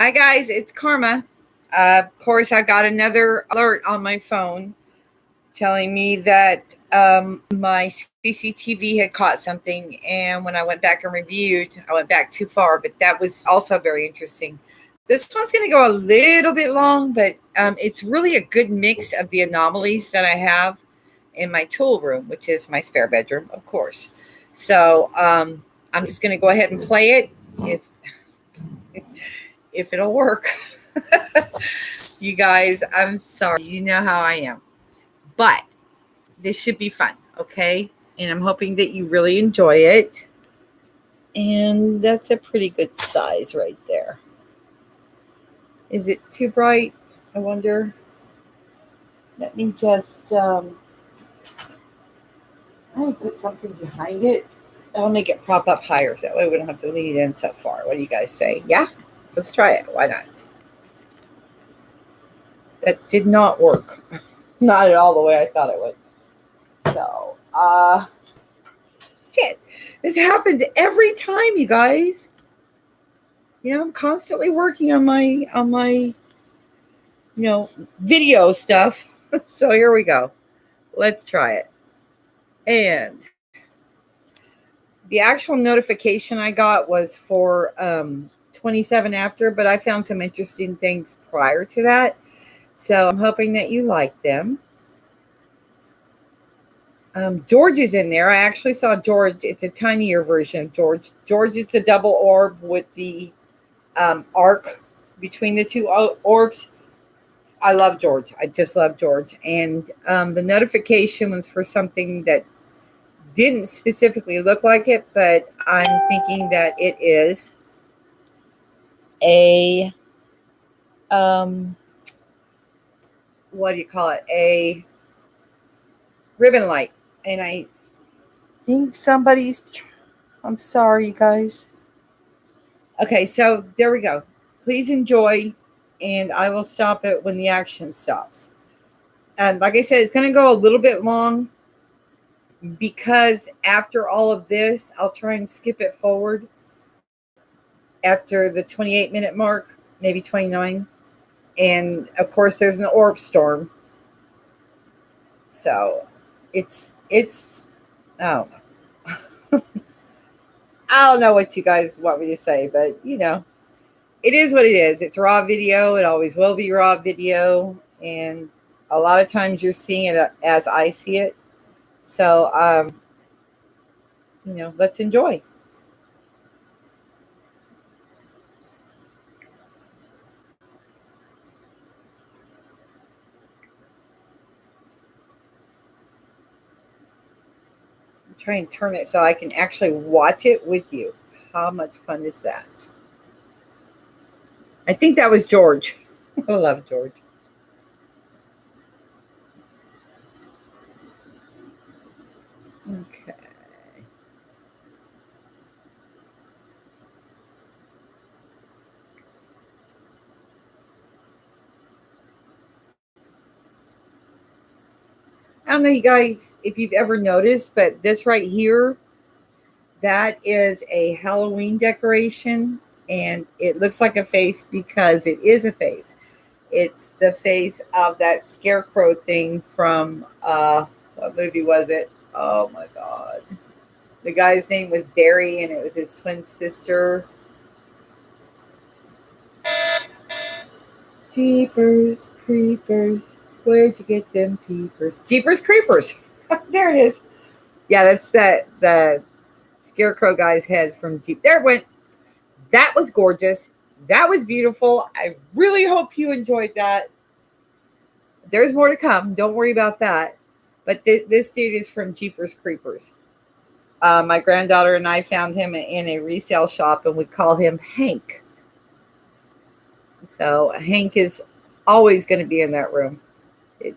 Hi, guys. It's Karma. Of course, I got another alert on my phone telling me that my CCTV had caught something. And when I went back and reviewed, I went back too far, but that was also very interesting. This one's going to go a little bit long, but it's really a good mix of the anomalies that I have in my tool room, which is my spare bedroom, of course. So I'm just going to go ahead and play it if it'll work. You guys, I'm sorry. You know how I am. But this should be fun, okay? And I'm hoping that you really enjoy it. And that's a pretty good size right there. Is it too bright? I wonder. Let me just I'll put something behind it. That'll make it prop up higher, so that way we don't have to lean in so far. What do you guys say? Yeah? Let's try it. Why not? That did not work. Not at all the way I thought it would. So, shit. This happens every time, you guys. I'm constantly working on my video stuff. So here we go. Let's try it. And the actual notification I got was for 27 after, but I found some interesting things prior to that. So I'm hoping that you like them. George is in there. I actually saw George. It's a tinier version of George. George is the double orb with the arc between the two orbs. I love George. I just love George. And the notification was for something that didn't specifically look like it, but I'm thinking that it is a what do you call it? A ribbon light. And I think I'm sorry, you guys. Okay, so there we go. Please enjoy, and I will stop it when the action stops. And like I said, it's going to go a little bit long because after all of this, I'll try and skip it forward after the 28-minute mark, maybe 29. And of course, there's an orb storm. So it's I don't know. I don't know what you guys want me to say, but it is what it is. It's raw video. It always will be raw video. And a lot of times you're seeing it as I see it. So, let's enjoy. Try and turn it so I can actually watch it with you. How much fun is that? I think that was George. I love George. Okay. I don't know, you guys, if you've ever noticed, but this right here, that is a Halloween decoration, and it looks like a face because it is a face. It's the face of that scarecrow thing from what movie was it? Oh my god. The guy's name was Derry and it was his twin sister. Jeepers Creepers. Where'd you get them peepers? Jeepers Creepers. There it is. Yeah, that's the scarecrow guy's head from Jeep. There it went. That was gorgeous. That was beautiful. I really hope you enjoyed that. There's more to come. Don't worry about that. But this dude is from Jeepers Creepers. My granddaughter and I found him in a resale shop, and we call him Hank. So Hank is always going to be in that room.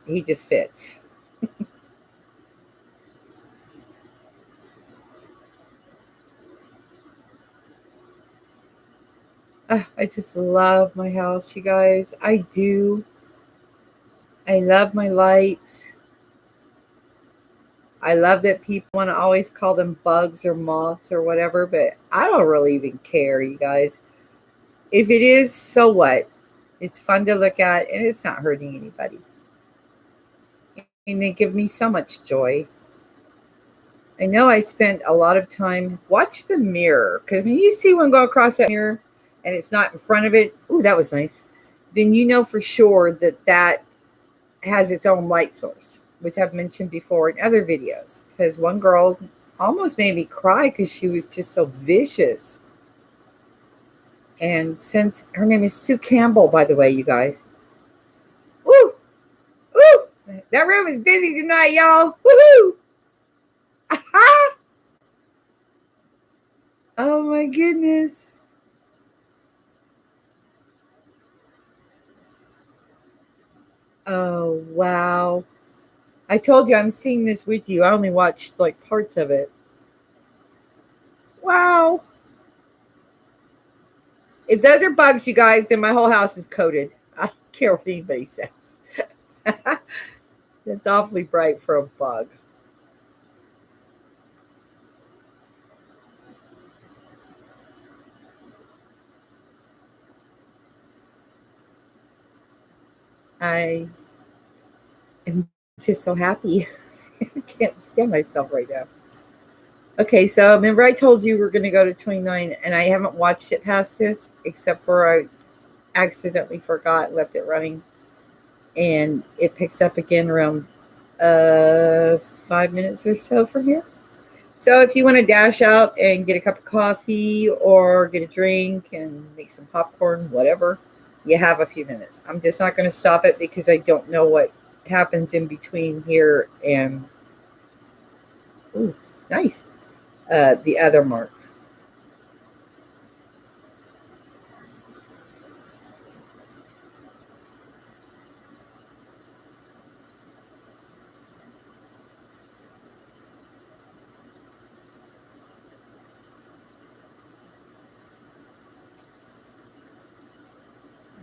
He just fits. I just love my house, you guys. I do. I love my lights. I love that people want to always call them bugs or moths or whatever, but I don't really even care, you guys. If it is, so what? It's fun to look at and it's not hurting anybody. And they give me so much joy. I know I spent a lot of time. Watch the mirror, because when you see one go across that mirror and it's not in front of it, ooh, that was nice. Then you know for sure that that has its own light source, which I've mentioned before in other videos. Because one girl almost made me cry because she was just so vicious. And since her name is Sue Campbell, by the way, you guys. Woo! Woo! That room is busy tonight, y'all. Woohoo! Oh my goodness. Oh wow. I told you I'm seeing this with you. I only watched like parts of it. Wow. If those are bugs, you guys, then my whole house is coated. I don't care what anybody says. That's awfully bright for a bug. I am just so happy. I can't stand myself right now. Okay, so remember I told you we're going to go to 29, and I haven't watched it past this, except for I accidentally forgot, left it running, and it picks up again around 5 minutes or so from here. So if you want to dash out and get a cup of coffee or get a drink and make some popcorn, whatever, you have a few minutes. I'm just not going to stop it because I don't know what happens in between here and, ooh, nice, the other mark.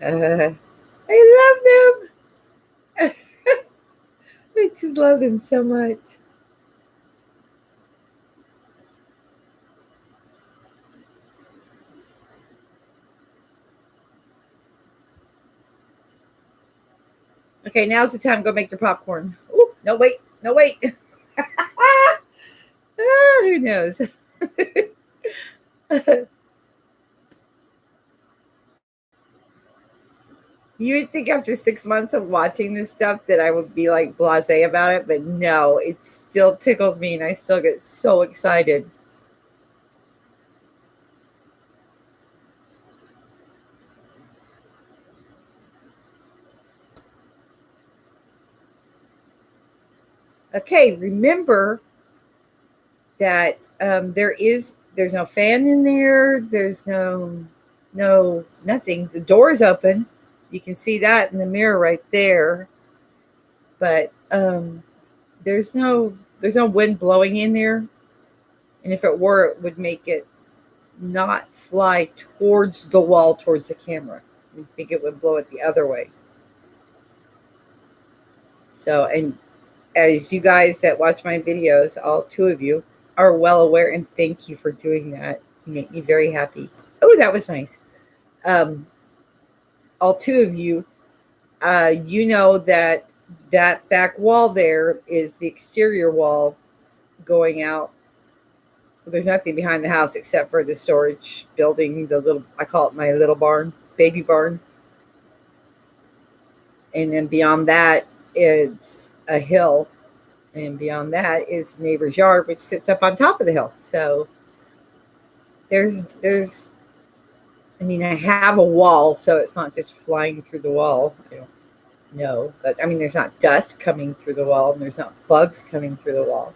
I love them. I just love them so much. Okay, now's the time to go make your popcorn. Ooh, no, wait. No, wait. Who knows? You would think after 6 months of watching this stuff that I would be like blasé about it, but no, it still tickles me and I still get so excited. Okay, remember that there's no fan in there. There's no nothing. The door's open. You can see that in the mirror right there. But there's no wind blowing in there. And if it were, it would make it not fly towards the wall, towards the camera. I think it would blow it the other way. So, and as you guys that watch my videos, all two of you are well aware, and thank you for doing that. You make me very happy. Oh, that was nice. Um, all two of you, you know that that back wall there is the exterior wall going out. There's nothing behind the house except for the storage building, the little, I call it my little barn, baby barn. And then beyond that, it's a hill. And beyond that is the neighbor's yard, which sits up on top of the hill. So there's I mean, I have a wall, so it's not just flying through the wall. I don't know. But I mean, there's not dust coming through the wall, and there's not bugs coming through the wall.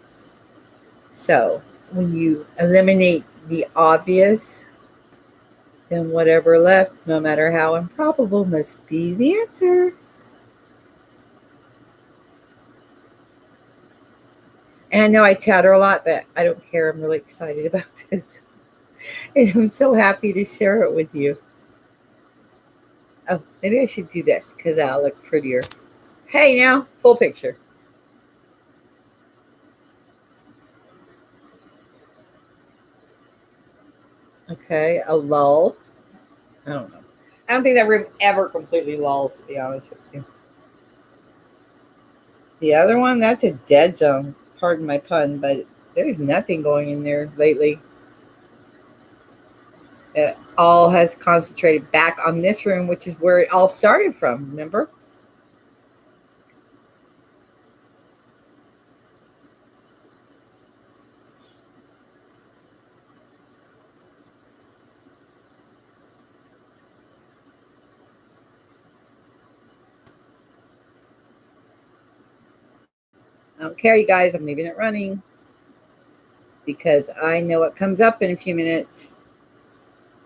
So when you eliminate the obvious, then whatever left, no matter how improbable, must be the answer. And I know I chatter a lot, but I don't care. I'm really excited about this. And I'm so happy to share it with you. Oh, maybe I should do this because that'll look prettier. Hey, now, full picture. Okay, a lull. I don't know. I don't think that room ever completely lulls, to be honest with you. The other one, that's a dead zone. Pardon my pun, but there's nothing going in there lately. It all has concentrated back on this room, which is where it all started from, remember? I don't care, you guys. I'm leaving it running because I know what comes up in a few minutes.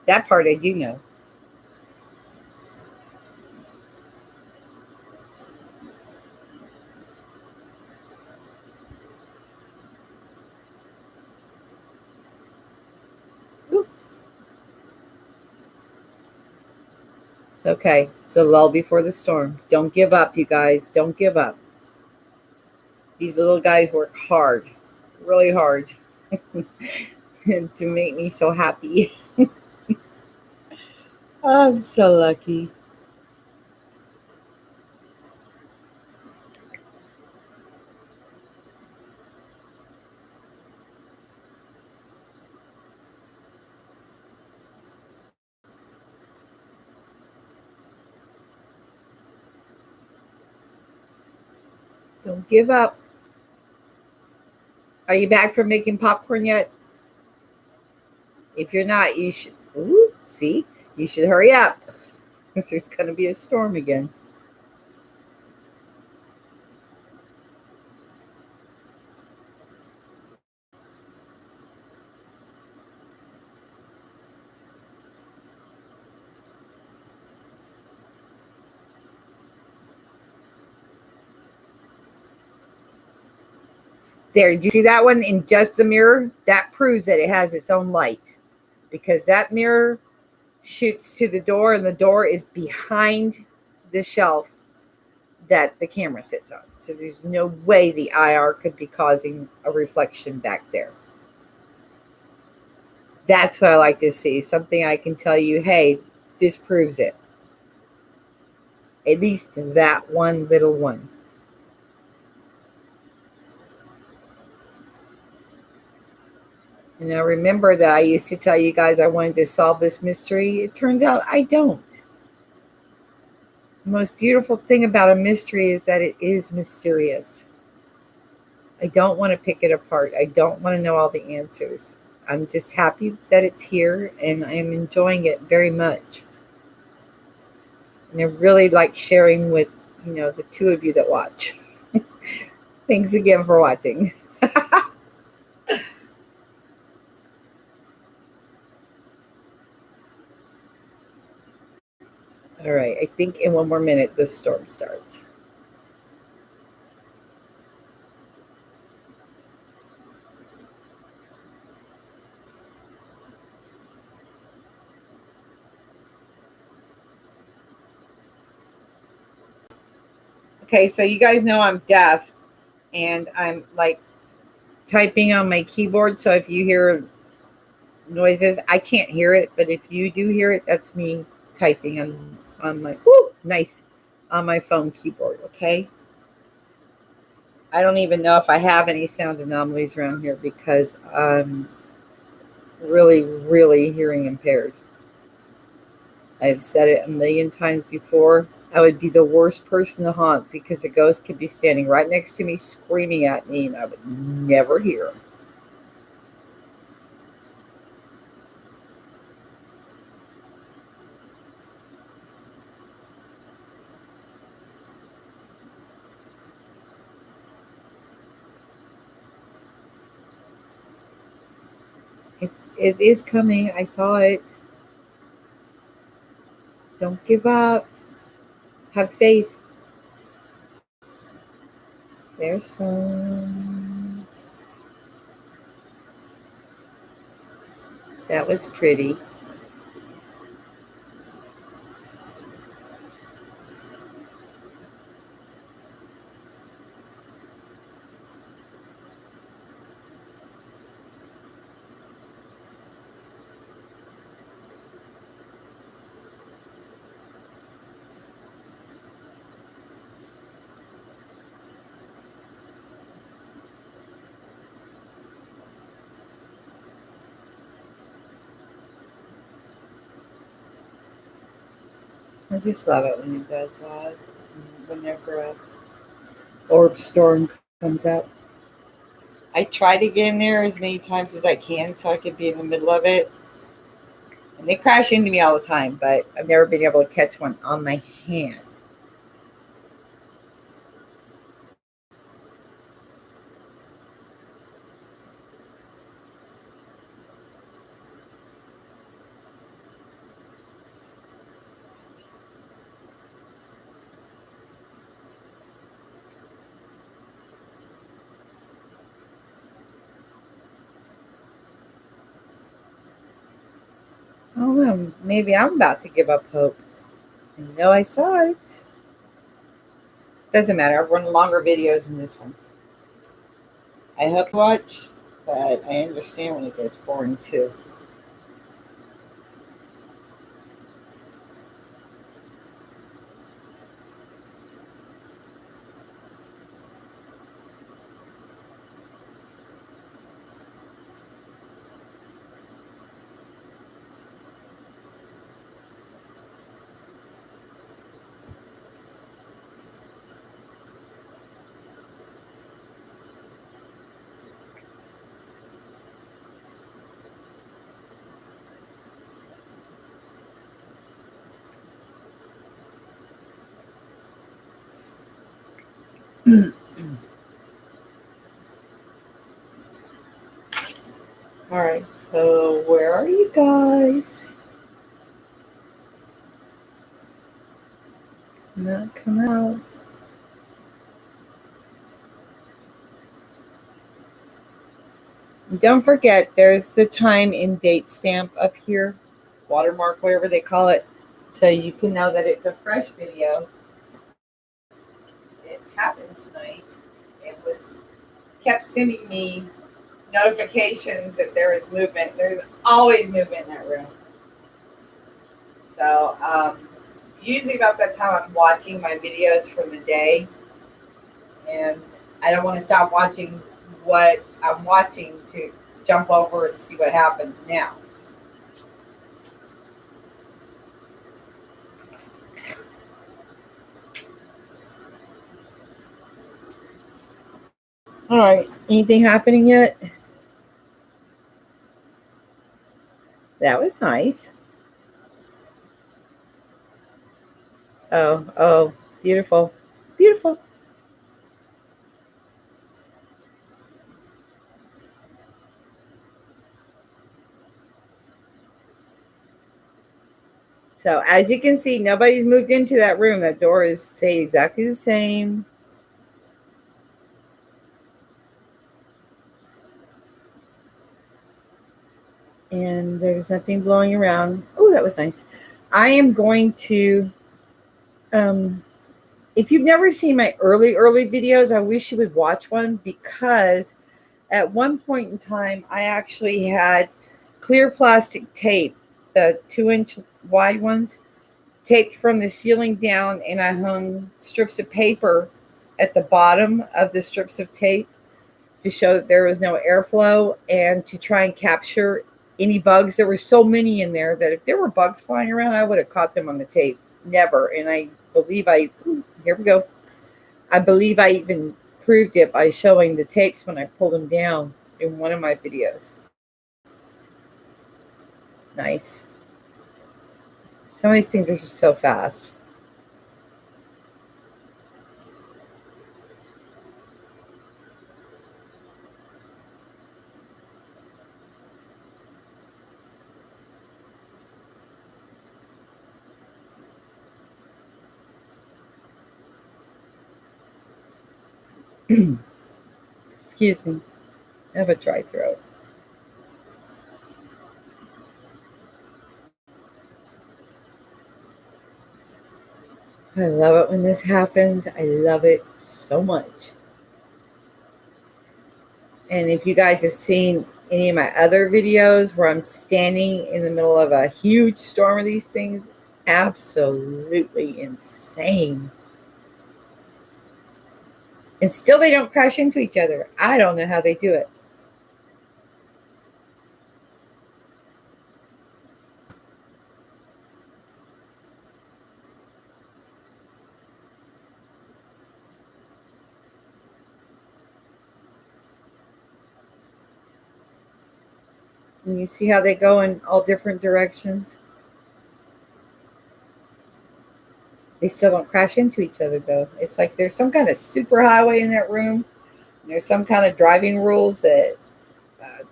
That part I do know. Woo. It's okay. It's a lull before the storm. Don't give up, you guys. Don't give up. These little guys work hard, really hard, to make me so happy. I'm so lucky. Don't give up. Are you back from making popcorn yet? If you're not, you should. Ooh, see, you should hurry up. There's going to be a storm again. There, did you see that one in just the mirror? That proves that it has its own light because that mirror shoots to the door and the door is behind the shelf that the camera sits on. So there's no way the IR could be causing a reflection back there. That's what I like to see. Something I can tell you, hey, this proves it. At least that one little one. And now remember that I used to tell you guys I wanted to solve this mystery. It turns out I don't. The most beautiful thing about a mystery is that it is mysterious. I don't want to pick it apart. I don't want to know all the answers. I'm just happy that it's here and I am enjoying it very much. And I really like sharing with, the two of you that watch. Thanks again for watching. All right, I think in one more minute the storm starts. Okay, so you guys know I'm deaf and I'm like typing on my keyboard. So if you hear noises, I can't hear it, but if you do hear it, that's me typing on my nice on my phone keyboard. Okay. I don't even know if I have any sound anomalies around here because I'm really, really hearing impaired. I've said it a million times before. I would be the worst person to haunt because a ghost could be standing right next to me, screaming at me, and I would never hear him. It is coming. I saw it. Don't give up. Have faith. There's some. That was pretty. I just love it when it does that. Whenever a orb storm comes up, I try to get in there as many times as I can so I can be in the middle of it. And they crash into me all the time, but I've never been able to catch one on my hand. Oh, well, maybe I'm about to give up hope. I know I saw it. Doesn't matter. I've run longer videos than this one. I hope you watch, but I understand when it gets boring too. All right, so where are you guys? Not come out. Don't forget, there's the time and date stamp up here, watermark, whatever they call it, so you can know that it's a fresh video. It happened tonight. It was kept sending me notifications that there is movement. There's always movement in that room. So usually about that time, I'm watching my videos from the day, and I don't want to stop watching what I'm watching to jump over and see what happens now. All right. Anything happening yet? That was nice. Oh, beautiful. Beautiful. So as you can see, nobody's moved into that room. That door is stay exactly the same. And there's nothing blowing around. Oh, that was nice. I am going to um if you've never seen my early videos, I wish you would watch one, because at one point in time I actually had clear plastic tape, the 2-inch wide ones, taped from the ceiling down, and I hung strips of paper at the bottom of the strips of tape to show that there was no airflow and to try and capture any bugs. There were so many in there that if there were bugs flying around, I would have caught them on the tape. Never. And I believe here we go. I believe I even proved it by showing the tapes when I pulled them down in one of my videos. Nice. Some of these things are just so fast. Excuse me. I have a dry throat. I love it when this happens. I love it so much. And if you guys have seen any of my other videos where I'm standing in the middle of a huge storm of these things, absolutely insane. And still they don't crash into each other. I don't know how they do it. And you see how they go in all different directions? They still don't crash into each other, though. It's like there's some kind of super highway in that room. There's some kind of driving rules that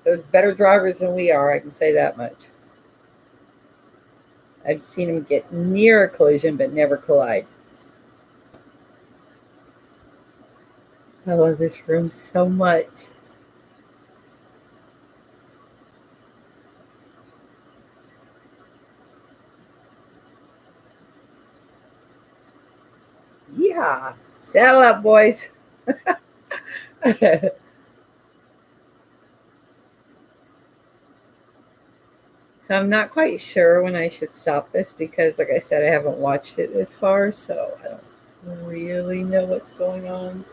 they're better drivers than we are. I can say that much. I've seen them get near a collision but never collide. I love this room so much. Yeah. Saddle up, boys. So I'm not quite sure when I should stop this because, like I said, I haven't watched it this far, so I don't really know what's going on.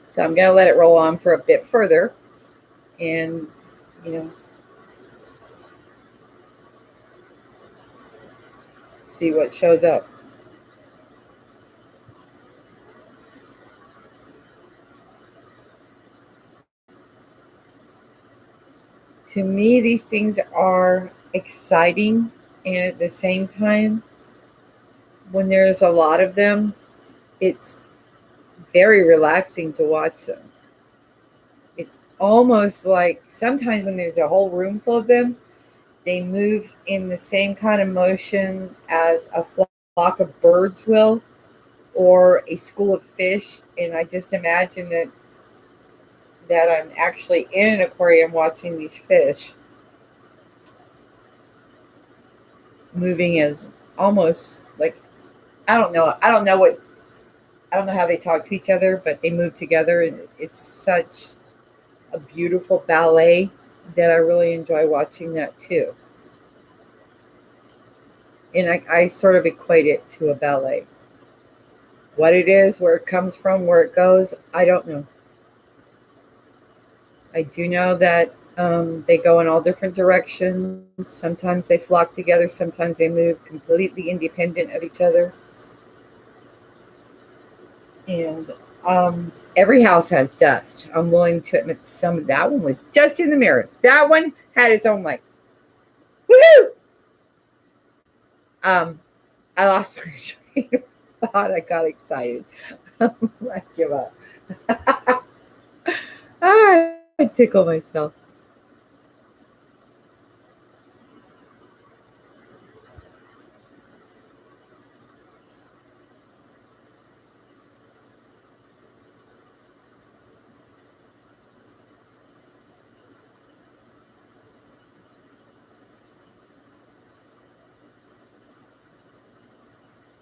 So I'm going to let it roll on for a bit further and, you know, see what shows up. To me, these things are exciting, and at the same time, when there's a lot of them, it's very relaxing to watch them. It's almost like sometimes when there's a whole room full of them, they move in the same kind of motion as a flock of birds will or a school of fish. And I just imagine that I'm actually in an aquarium watching these fish moving as almost like I don't know. I don't know how they talk to each other, but they move together and it's such a beautiful ballet that I really enjoy watching that too. And I sort of equate it to a ballet. What it is, where it comes from, where it goes, I don't know. I do know that they go in all different directions. Sometimes they flock together, sometimes they move completely independent of each other. And every house has dust. I'm willing to admit some of that one was just in the mirror. That one had its own light. Woohoo! Um, I lost my train of thought. I got excited. I give up. I tickle myself.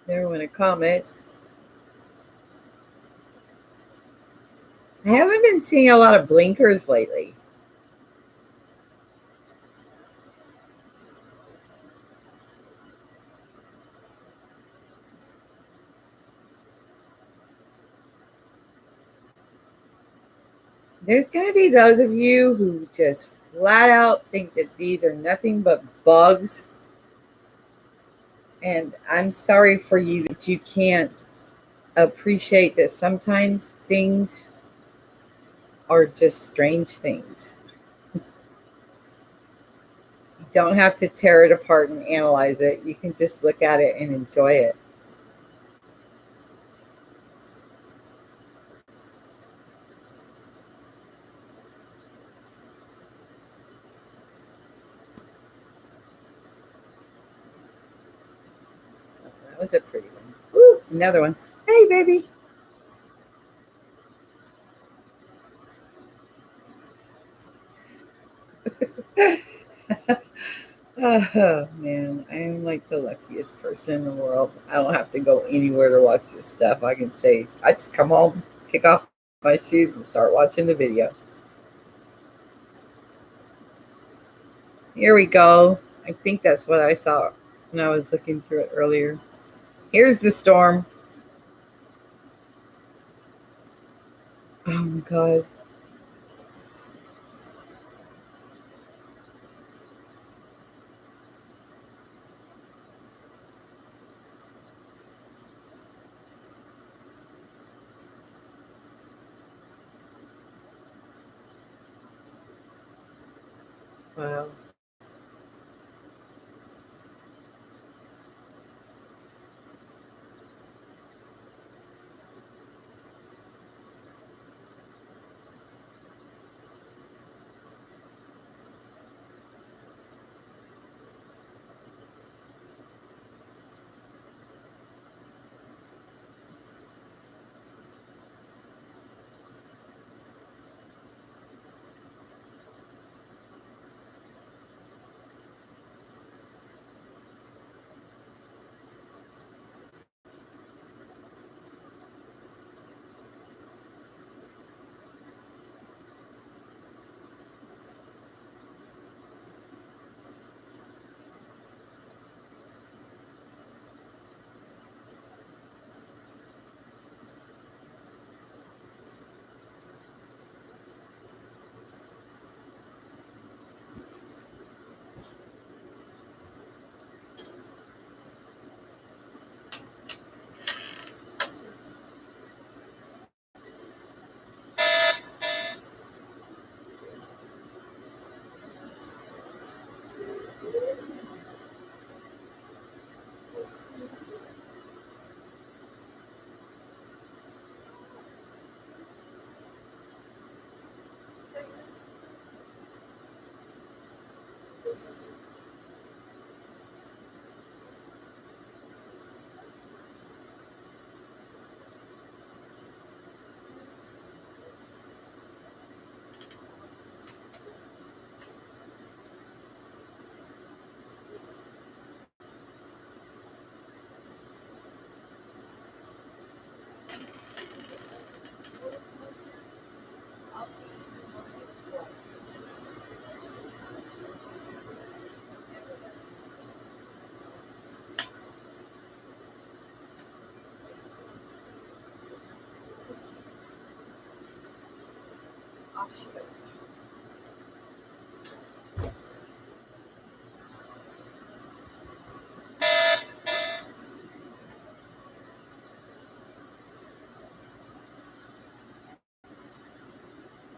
There went a comment. I haven't been seeing a lot of blinkers lately. There's going to be those of you who just flat out think that these are nothing but bugs. And I'm sorry for you that you can't appreciate that sometimes things are just strange things. You don't have to tear it apart and analyze it. You can just look at it and enjoy it. That was a pretty one. Ooh, another one. Hey, baby. Oh man, I am like the luckiest person in the world. I don't have to go anywhere to watch this stuff. I can say, I just come home, kick off my shoes, and start watching the video. Here we go. I think that's what I saw when I was looking through it earlier. Here's the storm. Oh my God. Wow. Obstacles.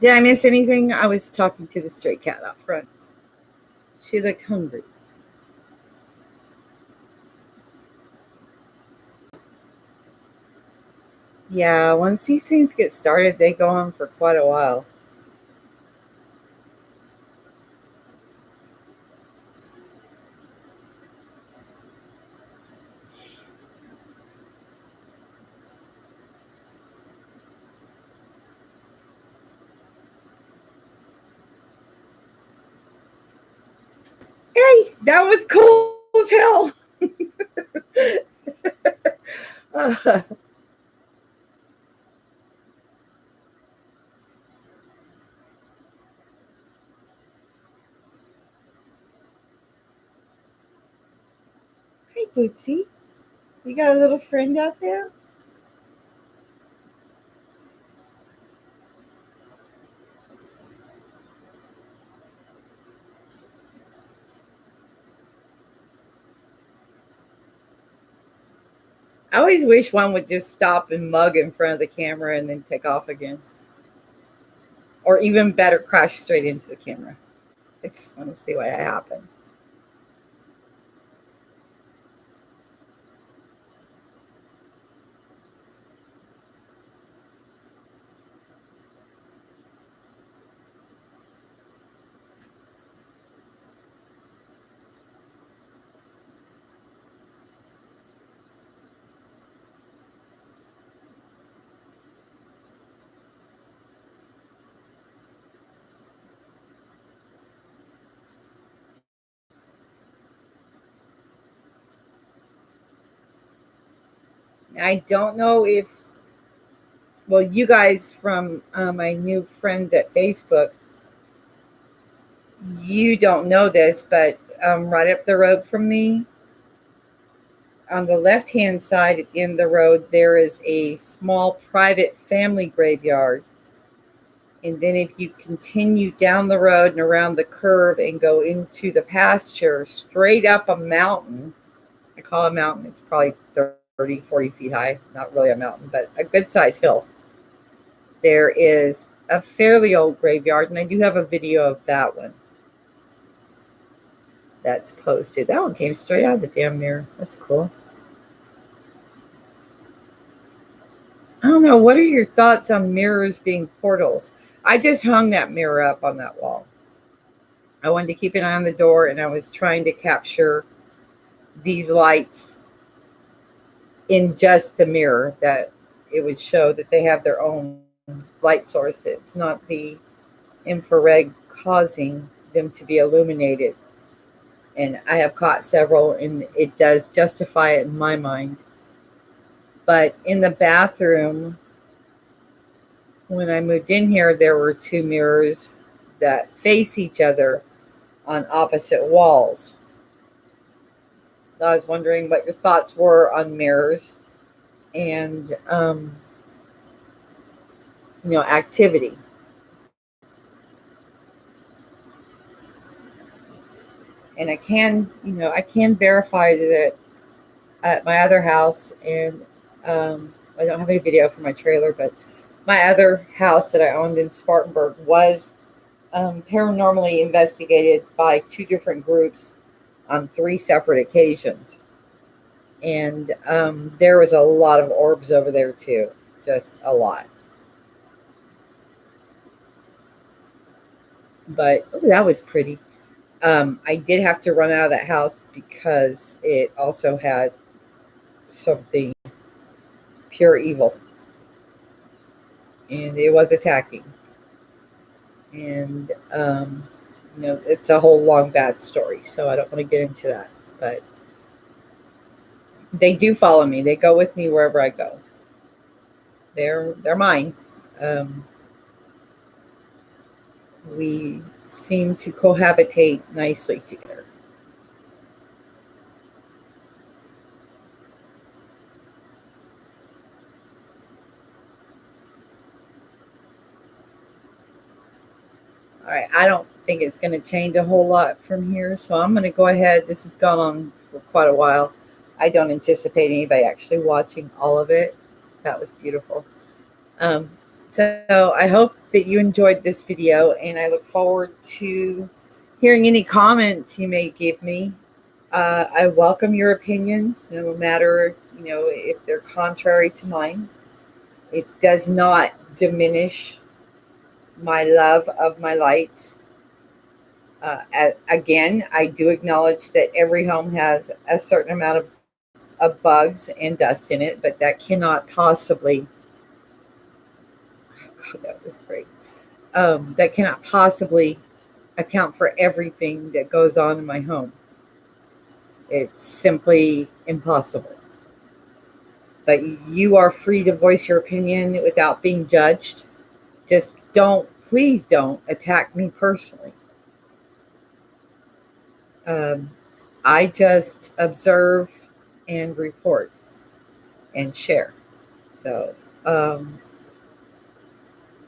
Did I miss anything? I was talking to the stray cat out front. She looked hungry. Yeah, once these things get started, they go on for quite a while. Hey, that was cool as hell. Hey, Bootsy. You got a little friend out there? I always wish one would just stop and mug in front of the camera and then take off again. Or even better, crash straight into the camera. It's want to see what happened. I don't know if, well, you guys from my new friends at Facebook, you don't know this, but right up the road from me, on the left hand side at the end of the road, there is a small private family graveyard. And then if you continue down the road and around the curve and go into the pasture, straight up a mountain, I call it a mountain, it's probably 30, 40 feet high, not really a mountain, but a good sized hill. There is a fairly old graveyard, and I do have a video of that one. that's posted. That one came straight out of the damn mirror. That's cool. I don't know. What are your thoughts on mirrors being portals? I just hung that mirror up on that wall. I wanted to keep an eye on the door, and I was trying to capture these lights in just the mirror, that it would show that they have their own light source. It's not the infrared causing them to be illuminated. And I have caught several, and it does justify it in my mind. But in the bathroom, when I moved in here, there were two mirrors that face each other on opposite walls. I was wondering what your thoughts were on mirrors and, activity. And I can verify that at my other house, and I don't have any video for my trailer, but my other house that I owned in Spartanburg was paranormally investigated by two different groups on three separate occasions. And there was a lot of orbs over there too, just a lot. But that was pretty. I did have to run out of that house because it also had something pure evil, and it was attacking. And it's a whole long bad story, so I don't want to get into that. But they do follow me. They go with me wherever I go. They're mine. We seem to cohabitate nicely together. All right, I don't think it's going to change a whole lot from here, so I'm going to go ahead. This has gone on for quite a while. I don't anticipate anybody actually watching all of it. That was beautiful. So I hope that you enjoyed this video, and I look forward to hearing any comments you may give me. I welcome your opinions, no matter if they're contrary to mine. It does not diminish my love of my lights. Again, I do acknowledge that every home has a certain amount of bugs and dust in it, but that cannot possibly, oh God, that was great. That cannot possibly account for everything that goes on in my home. It's simply impossible. But you are free to voice your opinion without being judged. Just please don't attack me personally. I just observe and report and share. So, oh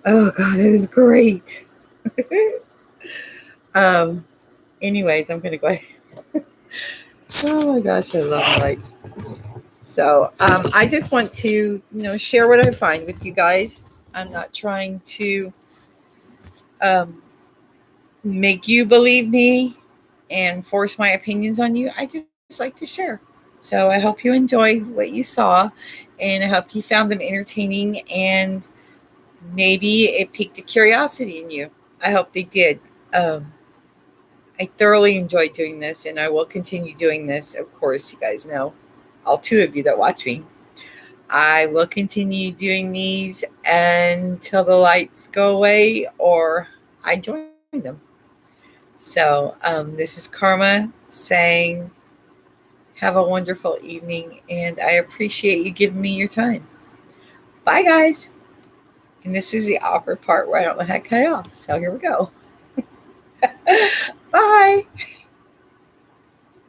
God, it is great. Anyways, I'm going to go ahead. Oh my gosh, I love lights. So, I just want to, share what I find with you guys. I'm not trying to make you believe me and force my opinions on you. I just like to share. So I hope you enjoyed what you saw, and I hope you found them entertaining, and maybe it piqued a curiosity in you. I hope they did. I thoroughly enjoyed doing this, and I will continue doing this. Of course, you guys know, all two of you that watch me. I will continue doing these until the lights go away or I join them. So this is Karma saying, have a wonderful evening, and I appreciate you giving me your time. Bye, guys. And this is the awkward part where I don't know how to cut it off. So here we go.